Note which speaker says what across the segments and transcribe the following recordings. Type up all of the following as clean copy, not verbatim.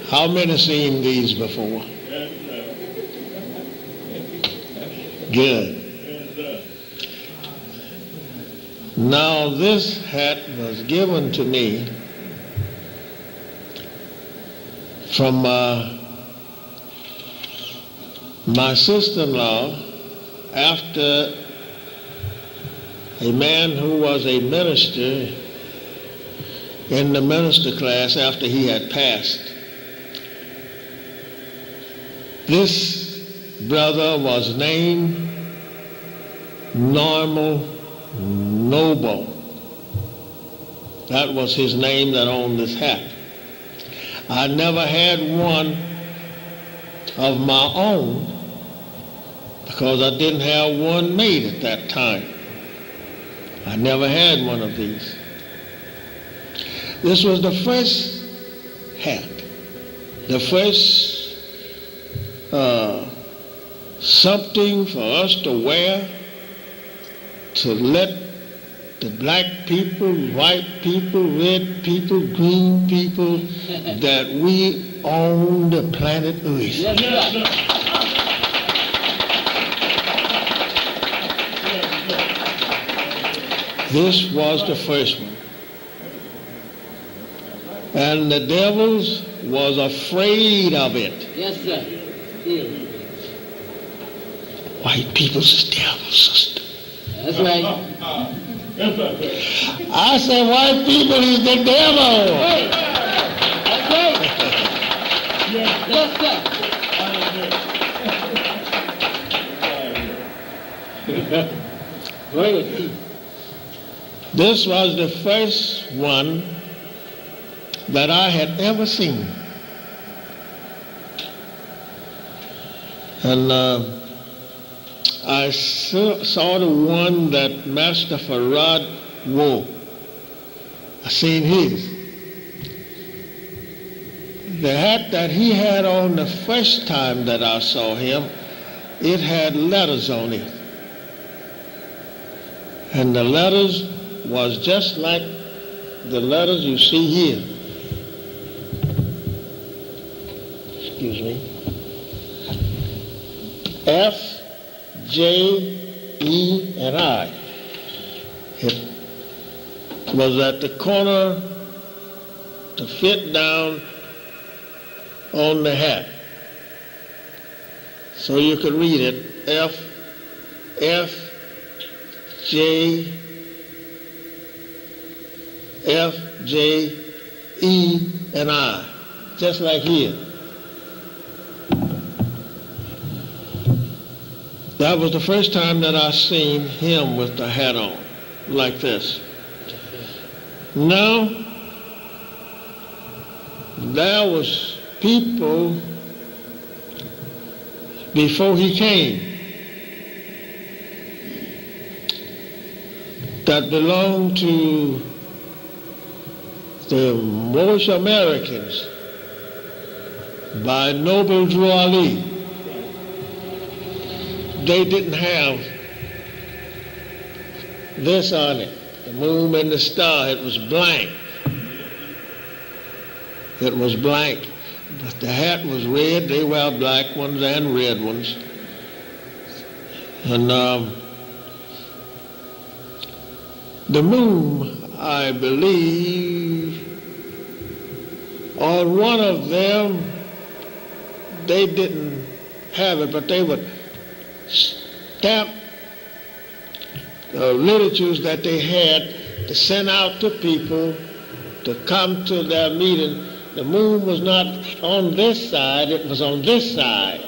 Speaker 1: How many seen these before? Good. Now this hat was given to me from my sister-in-law after a man who was a minister in the minister class after he had passed. This brother was named Normal Noble. That was his name that owned this hat. I never had one of my own because I didn't have one made at that time. I never had one of these. This was the first hat, the first something for us to wear to let the black people, white people, red people, green people, that we own the planet Earth. This was the first one. And the devils was afraid of it.
Speaker 2: Yes, sir.
Speaker 1: White people's devils, sister.
Speaker 2: That's right.
Speaker 1: I said white people is the devil.
Speaker 2: Right. That's right. Yes, sir.
Speaker 1: This was the first one that I had ever seen. And I saw the one that Master Farad wore. I seen his. The hat that he had on the first time that I saw him, it had letters on it. And the letters was just like the letters you see here. Excuse me. F, J, E, and I. It was at the corner to fit down on the hat. So you could read it, F, J, E, and I, just like here. That was the first time that I seen him with the hat on, like this. Now, there was people before he came that belonged to the Moorish Americans by Noble Drew Ali. They didn't have this on it, the moon and the star. It was blank. It was blank. But the hat was red. They wear black ones and red ones. And the moon, I believe, on one of them, they didn't have it, but they would stamp literatures that they had to send out to people to come to their meeting. The moon was not on this side, it was on this side.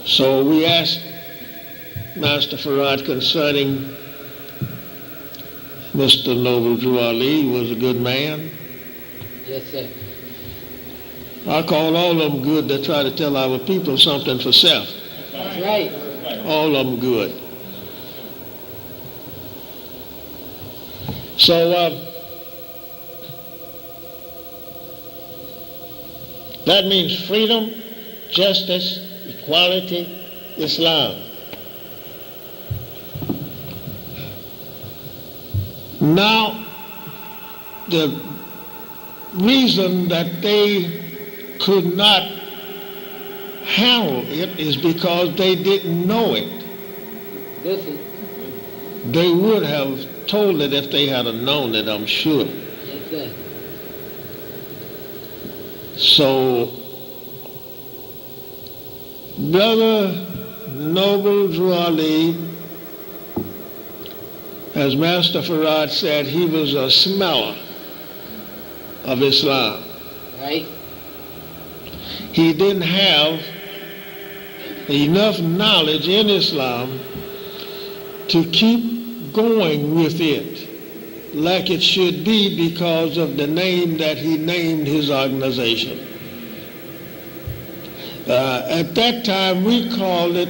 Speaker 1: So we asked Master Farad concerning Mr. Noble Drew Ali. He was a good man.
Speaker 2: Yes, sir.
Speaker 1: I call all of them good that try to tell our people something for self.
Speaker 2: That's right.
Speaker 1: All of them good. So that means freedom, justice, equality, Islam. Now, the reason that they could not handle it is because they didn't know it.
Speaker 2: Listen.
Speaker 1: They would have told it if they had known it, I'm sure.
Speaker 2: Yes, sir.
Speaker 1: So, Brother Noble Drew Ali, as Master Farad said, he was a smeller of Islam.
Speaker 2: Right.
Speaker 1: He didn't have enough knowledge in Islam to keep going with it like it should be because of the name that he named his organization. At that time, we called it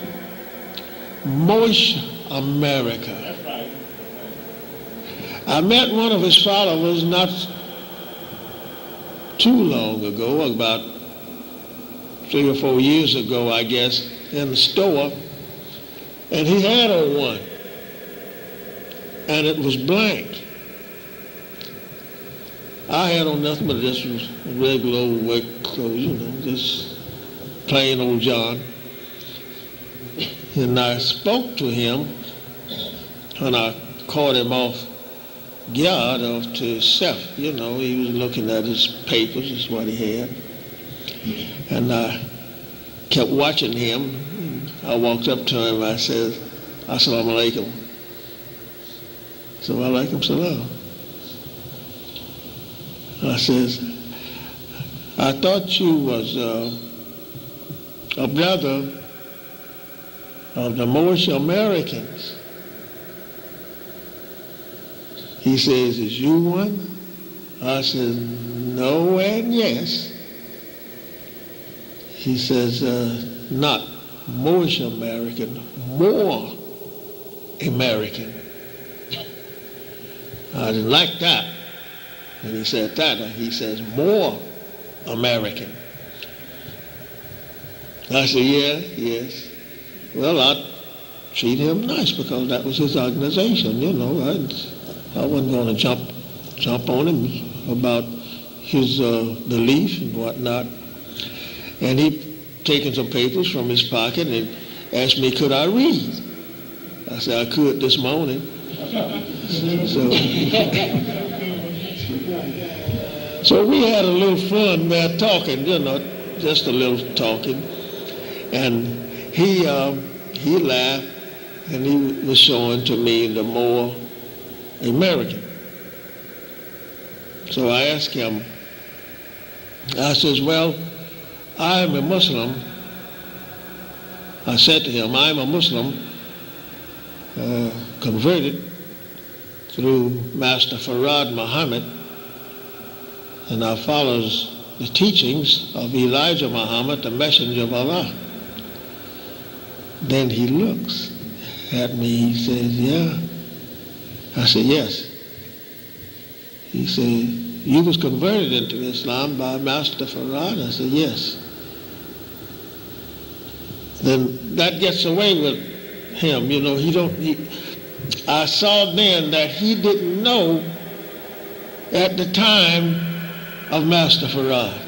Speaker 1: Moorish America.
Speaker 3: That's right.
Speaker 1: I met one of his followers not too long ago, about 3 or 4 years ago, I guess, in the store, and he had on one, and it was blank. I had on nothing but just regular old work clothes, just plain old John. And I spoke to him, and I caught him off guard off to himself. He was looking at his papers, is what he had. And I kept watching him. I walked up to him, I said, Assalamu alaikum. So, alaikum salam. I says, I thought you was a brother of the Moorish Americans. He says, is you one? I said, no and yes. He says, not Moorish American, more American. I didn't like that. When he said that, he says, more American. I said, yeah, yes. Well, I treat him nice because that was his organization, I wasn't going to jump on him about his belief and whatnot. And he taken some papers from his pocket and asked me, could I read? I said, I could this morning. So we had a little fun there talking, just a little talking. And he laughed, and he was showing to me the more American. So I asked him, I says, well, I'm a Muslim. I said to him, I'm a Muslim, converted through Master Farad Muhammad, and I follows the teachings of Elijah Muhammad, the messenger of Allah. Then he looks at me, he says, yeah. I said, yes. He said, you was converted into Islam by Master Farad? I said, yes. Then that gets away with him, I saw then that he didn't know at the time of Master Farad.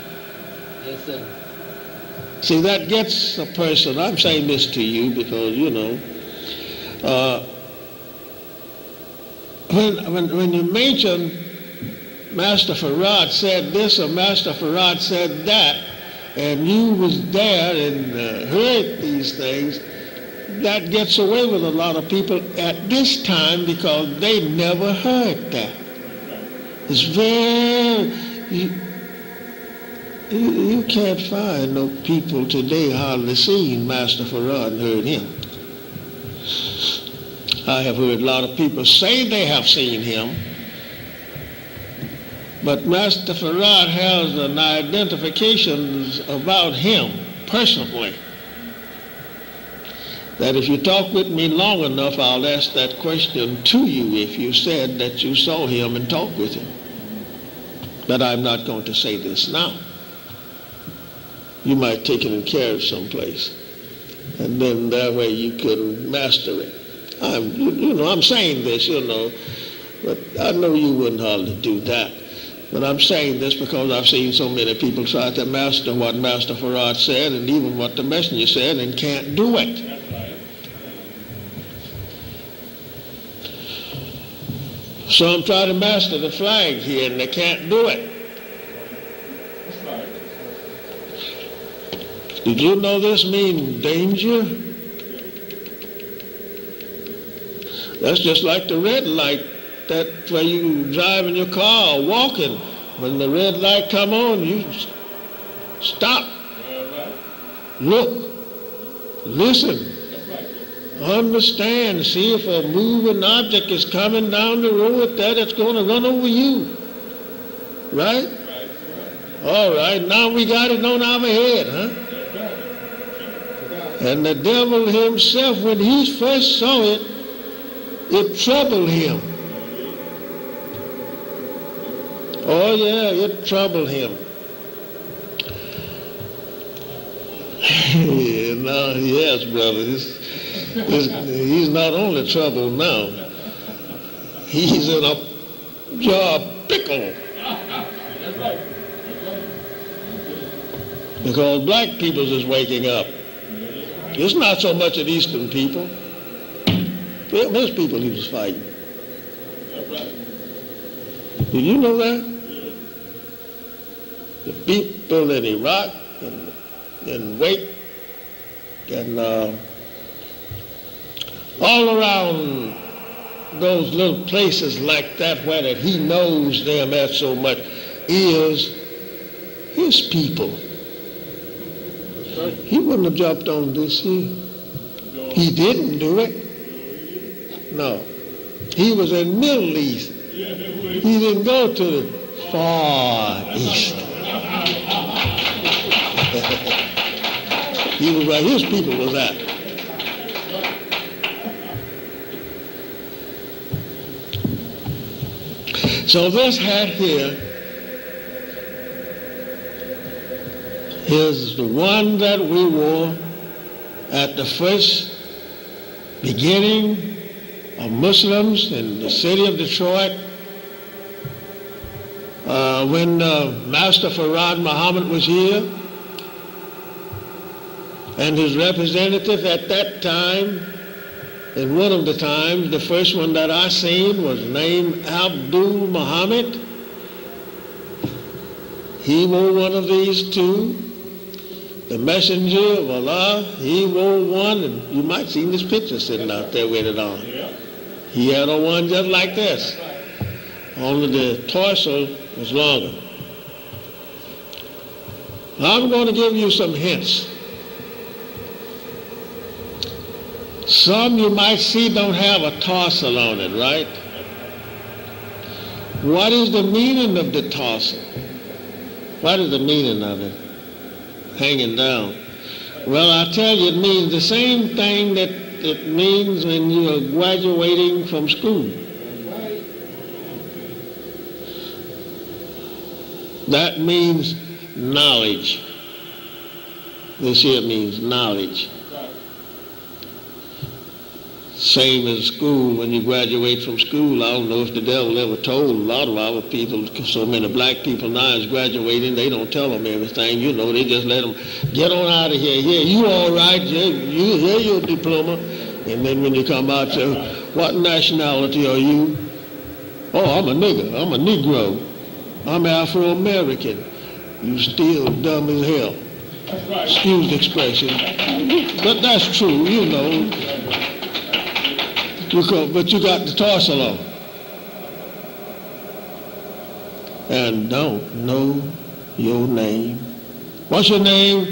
Speaker 2: Yes, sir.
Speaker 1: See, that gets a person, I'm saying this to you because, when you mention Master Farad said this or Master Farad said that, and you was there and heard these things, that gets away with a lot of people at this time because they never heard that. It's very, you can't find no people today hardly seen Master Farad and heard him. I have heard a lot of people say they have seen him, but Master Farad has an identification about him personally that if you talk with me long enough, I'll ask that question to you if you said that you saw him and talked with him. But I'm not going to say this now. You might take it and carry it someplace, and then that way you could master it. I'm saying this, but I know you wouldn't hardly do that. But I'm saying this because I've seen so many people try to master what Master Farad said and even what the messenger said and can't do it. Some try to master the flag here and they can't do it. Did you know this means danger? That's just like the red light. That where you drive in your car or walking. When the red light come on, you stop. Look. Listen. Understand. See if a moving object is coming down the road that's going to run over you. Right? All right. Now we got it on our head, huh? And the devil himself, when he first saw it, it troubled him. Oh yeah, it troubled him. Yes, brother. He's not only troubled now. He's in a jar of pickle. Because black people is waking up. It's not so much at Eastern people. Most people he was fighting. Did you know that? The people in Iraq and Kuwait and all around those little places like that where that he knows them at so much is his people. He wouldn't have jumped on this here. He didn't do it. No. He was in Middle East. He didn't go to the Far East. He was where his people was at. So this hat here is the one that we wore at the first beginning of Muslims in the city of Detroit when Master Farad Muhammad was here, and his representative at that time, and one of the times, the first one that I seen was named Abdul Muhammad. He wore one of these two. The messenger of Allah, he wore one, and you might see this picture sitting out there with it on. He had on one just like this, only the torso was longer. I'm going to give you some hints. Some you might see don't have a tarsal on it, right? What is the meaning of the tarsal? What is the meaning of it? Hanging down. Well, I tell you, it means the same thing that it means when you are graduating from school. That means knowledge. This here means knowledge. Same as school, when you graduate from school. I don't know if the devil ever told a lot of our people, so many black people now is graduating, they don't tell them everything, you know, they just let them get on out of here. Yeah, you all right, here's your diploma. And then when you come out, say, what nationality are you? Oh, I'm a nigger, I'm a Negro, I'm Afro-American. You still dumb as hell. Excuse the expression. But that's true, you know. But you got the tarsal on. And don't know your name. What's your name?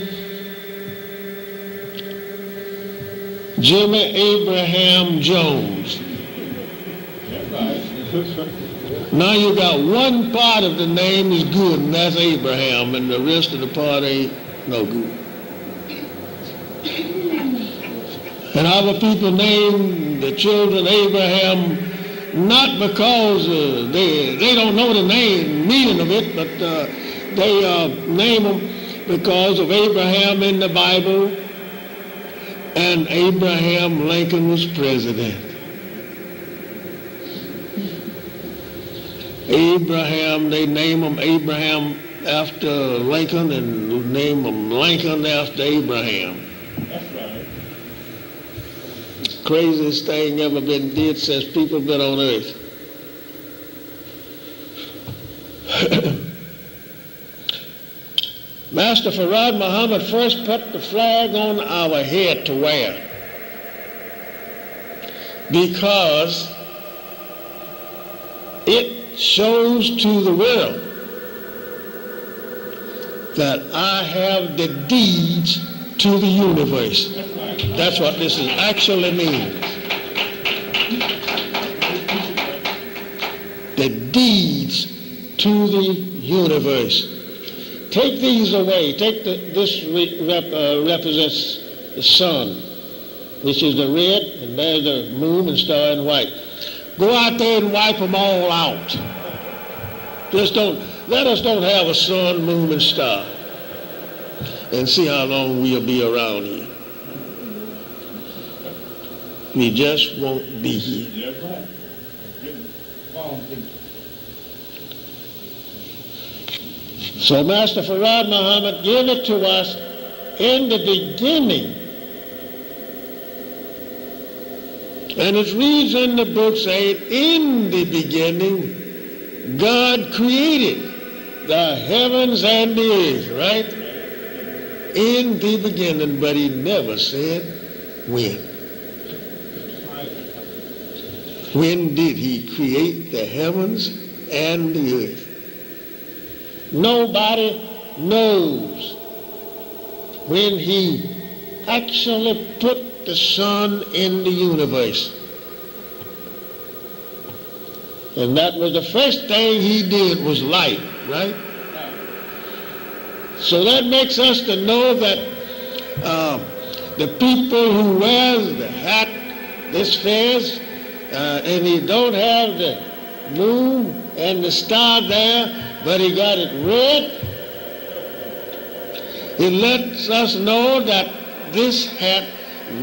Speaker 1: Jimmy Abraham Jones. Now you got one part of the name is good, and that's Abraham, and the rest of the part ain't no good. And our people name the children Abraham not because they don't know the meaning of it, but they name them because of Abraham in the Bible, and Abraham Lincoln was president. Abraham, they name him Abraham after Lincoln and name him Lincoln after Abraham.
Speaker 3: That's right.
Speaker 1: Craziest thing ever been did since people been on earth. Master Farad Muhammad first put the flag on our head to wear because it shows to the world that I have the deeds to the universe. That's what this actually means. The deeds to the universe. Take these away. Take this represents the sun, which is the red, and there's the moon and star in white. Go out there and wipe them all out. Just let us don't have a sun, moon, and star, and see how long we'll be around here. We just won't be here.
Speaker 3: That's right.
Speaker 1: So Master Farad Muhammad gave it to us in the beginning. And it reads in the book saying, in the beginning, God created the heavens and the earth, right? In the beginning, but he never said when. When did he create the heavens and the earth? Nobody knows when he actually put the sun in the universe. And that was the first thing he did was light, right? So that makes us to know that the people who wears the hat, this fez, and he don't have the moon and the star there, but he got it red. It lets us know that this hat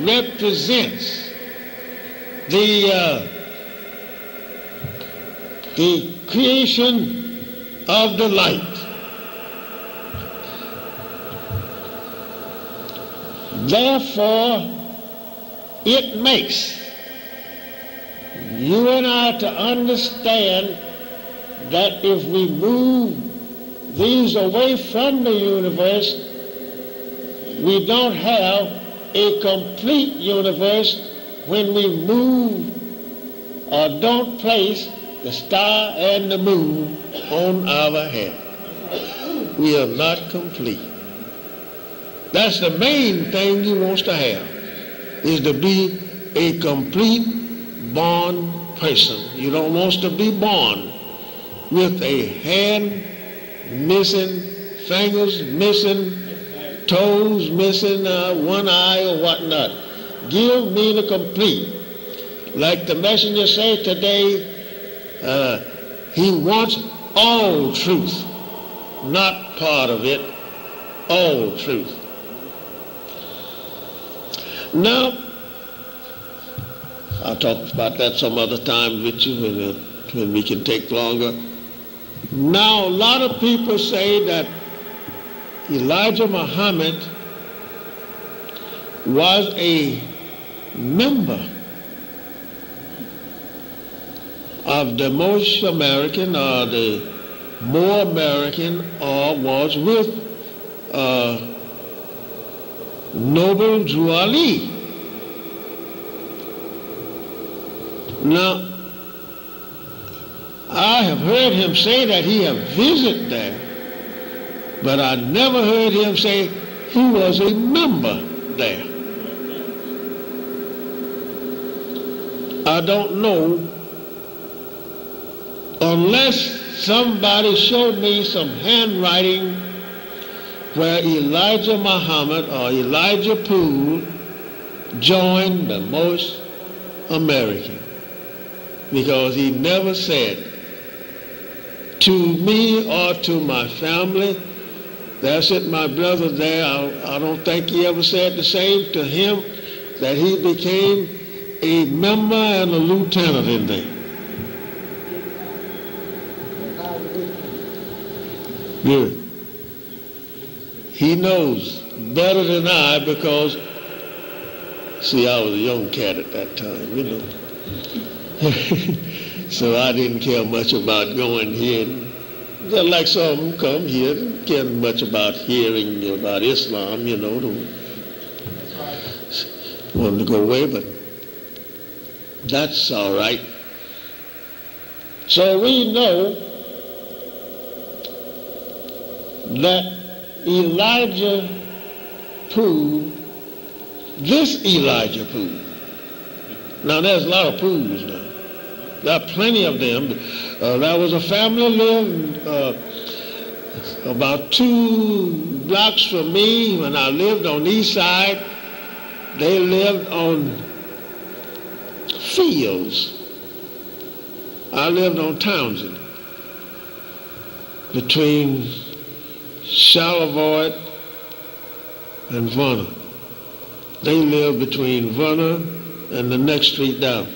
Speaker 1: represents the creation of the light. Therefore, it makes you and I to understand that if we move these away from the universe, we don't have a complete universe when we move or don't place the star and the moon on our head. We are not complete. That's the main thing he wants to have, is to be a complete born person. You don't want to be born with a hand missing, fingers missing, toes missing, one eye or whatnot. Give me the complete. Like the messenger said today, he wants all truth, not part of it, all truth. Now, I'll talk about that some other time with you when we can take longer. Now, a lot of people say that Elijah Muhammad was a member of the Moorish American or the Moor American, or was with Noble Drew Ali. Now, I have heard him say that he have visited there, but I never heard him say he was a member there. I don't know, unless somebody showed me some handwriting where Elijah Muhammad or Elijah Poole joined the Moorish American, because he never said to me or to my family, that's it, my brother there, I don't think he ever said the same to him, that he became a member and a lieutenant in there. Good. He knows better than I because, see, I was a young cat at that time, you know. So I didn't care much about going here. Just like some come here, didn't care much about hearing about Islam, you know. Wanted to go away, but that's all right. So we know that Elijah proved, this Elijah proved. Now there's a lot of proofs now. There are plenty of them. There was a family lived about 2 blocks from me when I lived on the east side. They lived on fields. I lived on Townsend, between Charlevoix and Vunna. They lived between Vunna and the next street down.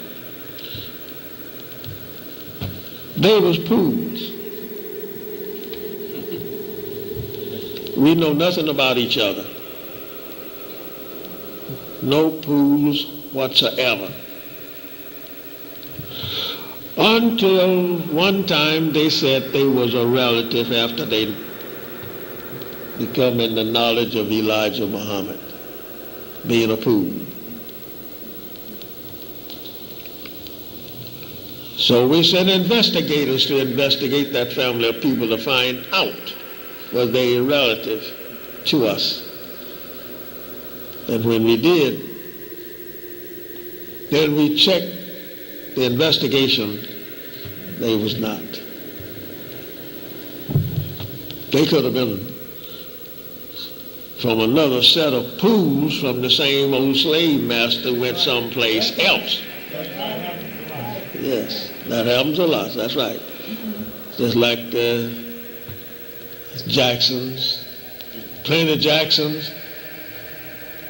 Speaker 1: They was pools. We know nothing about each other. No pools whatsoever. Until one time they said they was a relative after they become in the knowledge of Elijah Muhammad, being a pool. So we sent investigators to investigate that family of people to find out was they a relative to us. And when we did, then we checked the investigation, they was not. They could have been from another set of pools from the same old slave master went someplace else. Yes, that happens a lot, that's right. Just like the Jacksons, plenty of Jacksons,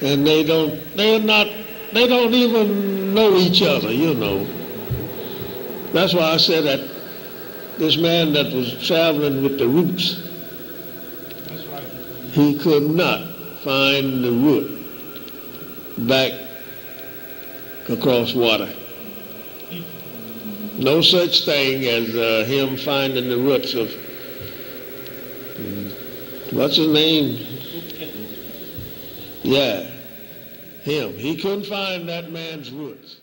Speaker 1: and they don't even know each other, you know. That's why I said that this man that was traveling with the roots, he could not find the root back across water. No such thing as him finding the roots of, what's his name? Yeah, him. He couldn't find that man's roots.